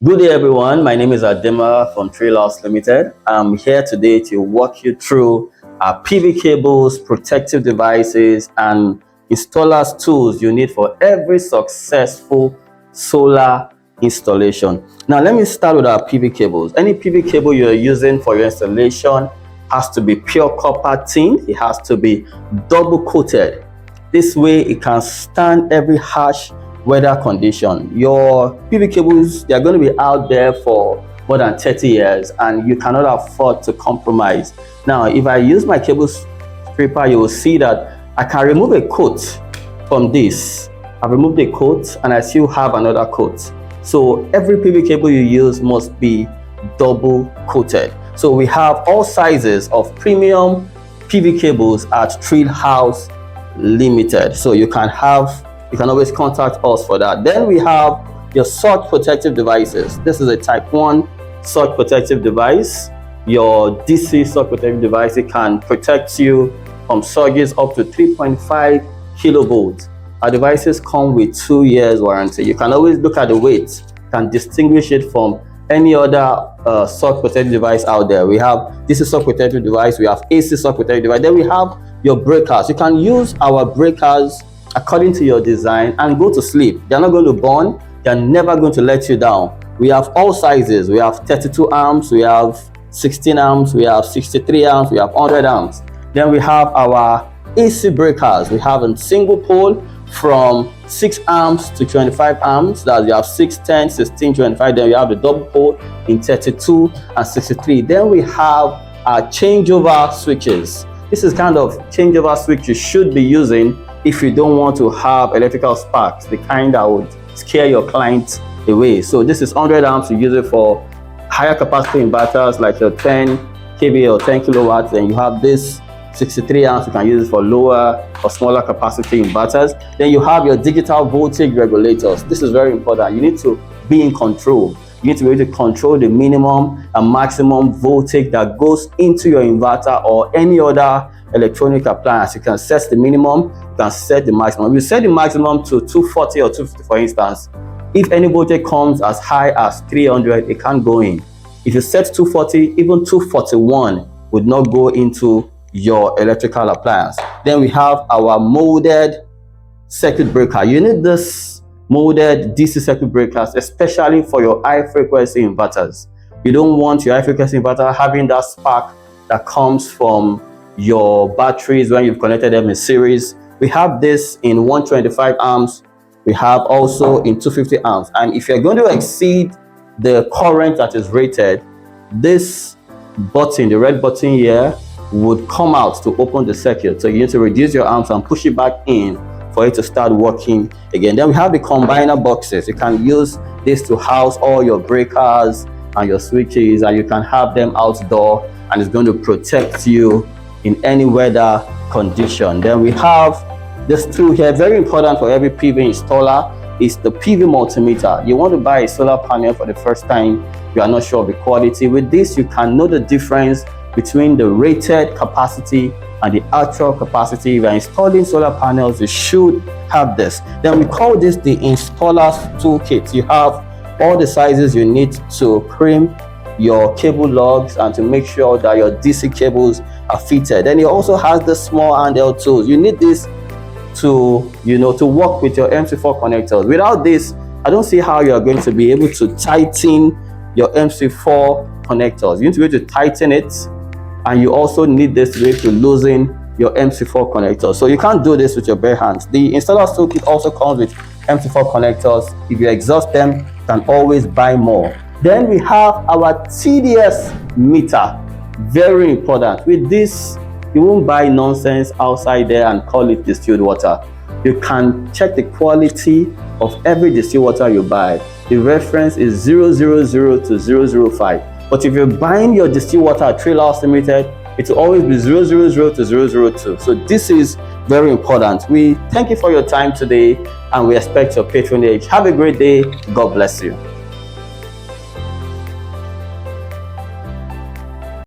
Good day, everyone. My name is Adema from Trailhouse Limited. I'm here today to walk you through our PV cables, protective devices, and installers tools you need for every successful solar installation. Now, let me start with our PV cables. Any PV cable you're using for your installation has to be pure copper tin. It has to be double coated. This way, it can stand every harsh weather condition. Your PV cables, they are going to be out there for more than 30 years and you cannot afford to compromise. Now, if I use my cable stripper, you will see that I can remove a coat from this. I've removed a coat and I still have another coat. So every PV cable you use must be double coated. So we have all sizes of premium PV cables at Trailhouse Limited. So you can always contact us for that. Then we have your surge protective devices. This is a type 1 surge protective device. Your DC surge protective device, it can protect you from surges up to 3.5 kilovolts. Our devices come with 2 years warranty. You can always look at the weight, can distinguish it from any other surge protective device out there. We have DC surge protective device, we have AC surge protective device. Then we have your breakers. You can use our breakers according to your design and go to sleep. They're not going to burn. They're never going to let you down. We have all sizes. We have 32 amps, we have 16 amps, we have 63 amps, we have 100 amps. Then we have our AC breakers. We have a single pole from 6 amps to 25 amps. That you have 6, 10, 16, 25. Then we have the double pole in 32 and 63. Then we have our changeover switches. This is kind of changeover switch you should be using if you don't want to have electrical sparks, the kind that would scare your clients away. So this is 100 amps. You use it for higher capacity inverters like your 10 kVA or 10 kilowatts. Then you have this 63 amps. You can use it for lower or smaller capacity inverters. Then you have your digital voltage regulators. This is very important. You need to be in control. You need to be able to control the minimum and maximum voltage that goes into your inverter or any other electronic appliance. You can set the minimum, you can set the maximum. If you set the maximum to 240 or 250, for instance, if any voltage comes as high as 300, it can't go in. If you set 240, even 241 would not go into your electrical appliance. Then we have our molded circuit breaker. You need this molded DC circuit breakers, especially for your high frequency inverters. You don't want your high frequency inverter having that spark that comes from your batteries when you've connected them in series. We have this in 125 amps. We have also in 250 amps. And if you're going to exceed the current that is rated, this button, the red button here, would come out to open the circuit. So you need to reduce your amps and push it back in for it to start working again. Then we have the combiner boxes. You can use this to house all your breakers and your switches, and you can have them outdoor, and it's going to protect you in any weather condition. Then we have this tool here, very important for every PV installer, is the PV multimeter. You want to buy a solar panel for the first time, you are not sure of the quality. With this, you can know the difference between the rated capacity and the actual capacity. If you're installing solar panels, you should have this. Then we call this the installer's toolkit. You have all the sizes you need to crimp your cable lugs and to make sure that your DC cables are fitted. Then it also has the small handheld tools. You need this to work with your MC4 connectors. Without this, I don't see how you are going to be able to tighten your MC4 connectors. You need to be able to tighten it, and you also need this to be able to loosen your MC4 connectors. So you can't do this with your bare hands. The installer's toolkit also comes with MC4 connectors. If you exhaust them, you can always buy more. Then we have our TDS meter. Very important. With this, you won't buy nonsense outside there and call it distilled water. You can check the quality of every distilled water you buy. The reference is 000 to 005. But if you're buying your distilled water at Trailhouse Limited, it will always be 000 to 002. So this is very important. We thank you for your time today, and we expect your patronage. Have a great day. God bless you.